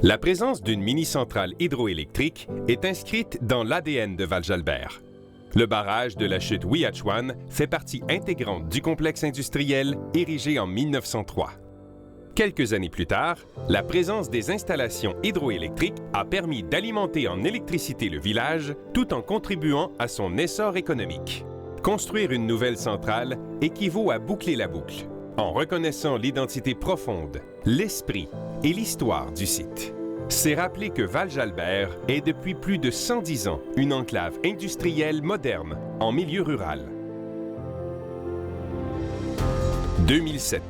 La présence d'une mini-centrale hydroélectrique est inscrite dans l'ADN de Val-Jalbert. Le barrage de la chute Ouiachuan fait partie intégrante du complexe industriel érigé en 1903. Quelques années plus tard, la présence des installations hydroélectriques a permis d'alimenter en électricité le village tout en contribuant à son essor économique. Construire une nouvelle centrale équivaut à boucler la boucle, en reconnaissant l'identité profonde, l'esprit et l'histoire du site. C'est rappeler que Val-Jalbert est depuis plus de 110 ans une enclave industrielle moderne en milieu rural. 2007.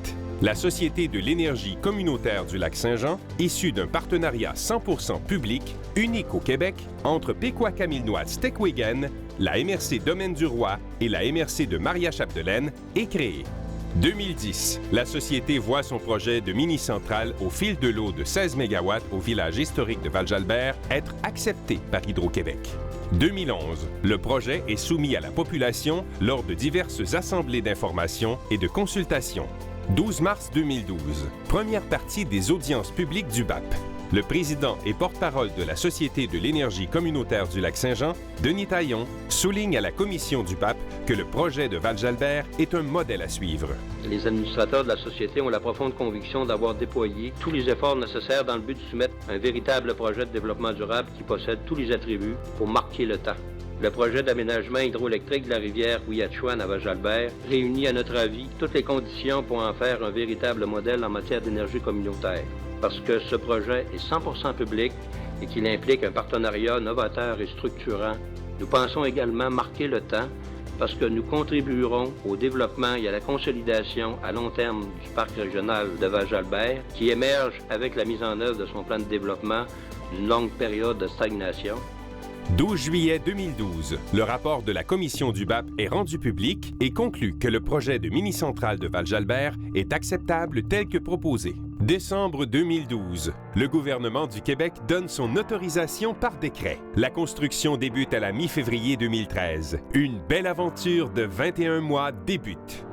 La Société de l'énergie communautaire du Lac-Saint-Jean, issue d'un partenariat 100% public, unique au Québec, entre Pequot-Camillenois-Stequagen, la MRC Domaine du Roi et la MRC de Maria-Chapdelaine, est créée. 2010, la Société voit son projet de mini-centrale au fil de l'eau de 16 MW au village historique de Val-Jalbert être accepté par Hydro-Québec. 2011, le projet est soumis à la population lors de diverses assemblées d'information et de consultation. 12 mars 2012, première partie des audiences publiques du BAP. Le président et porte-parole de la Société de l'énergie communautaire du Lac-Saint-Jean, Denis Taillon, souligne à la commission du BAP que le projet de Val-Jalbert est un modèle à suivre. Les administrateurs de la Société ont la profonde conviction d'avoir déployé tous les efforts nécessaires dans le but de soumettre un véritable projet de développement durable qui possède tous les attributs pour marquer le temps. Le projet d'aménagement hydroélectrique de la rivière Ouiachuan à Val-Jalbert réunit, à notre avis, toutes les conditions pour en faire un véritable modèle en matière d'énergie communautaire. Parce que ce projet est 100% public et qu'il implique un partenariat novateur et structurant, nous pensons également marquer le temps parce que nous contribuerons au développement et à la consolidation à long terme du parc régional de Val-Jalbert qui émerge avec la mise en œuvre de son plan de développement d'une longue période de stagnation. 12 juillet 2012, le rapport de la commission du BAP est rendu public et conclut que le projet de mini-centrale de Val-Jalbert est acceptable tel que proposé. Décembre 2012, le gouvernement du Québec donne son autorisation par décret. La construction débute à la mi-février 2013. Une belle aventure de 21 mois débute.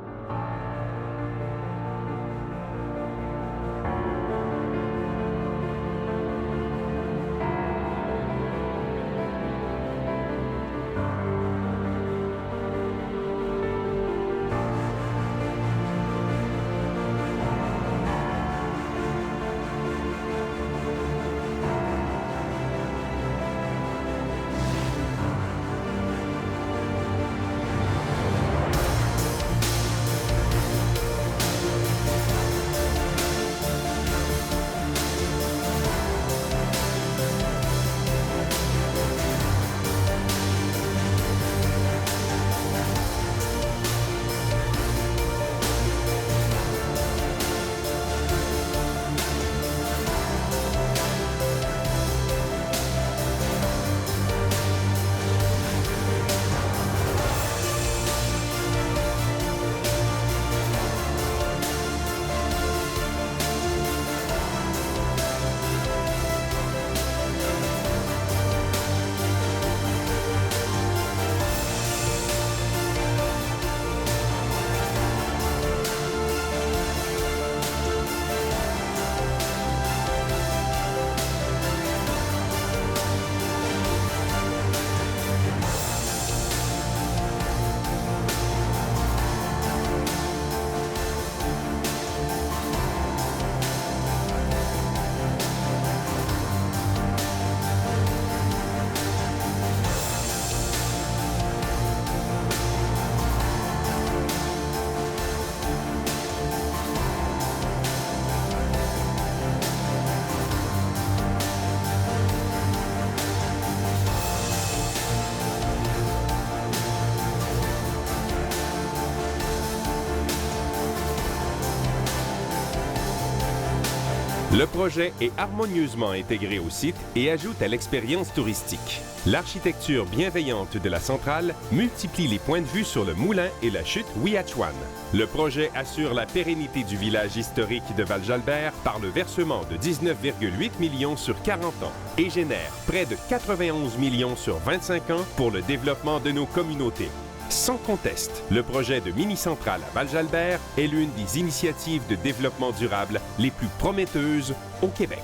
Le projet est harmonieusement intégré au site et ajoute à l'expérience touristique. L'architecture bienveillante de la centrale multiplie les points de vue sur le moulin et la chute Ouiachuan. Le projet assure la pérennité du village historique de Val-Jalbert par le versement de 19,8 millions sur 40 ans et génère près de 91 millions sur 25 ans pour le développement de nos communautés. Sans conteste, le projet de mini-centrale à Val-Jalbert est l'une des initiatives de développement durable les plus prometteuses au Québec.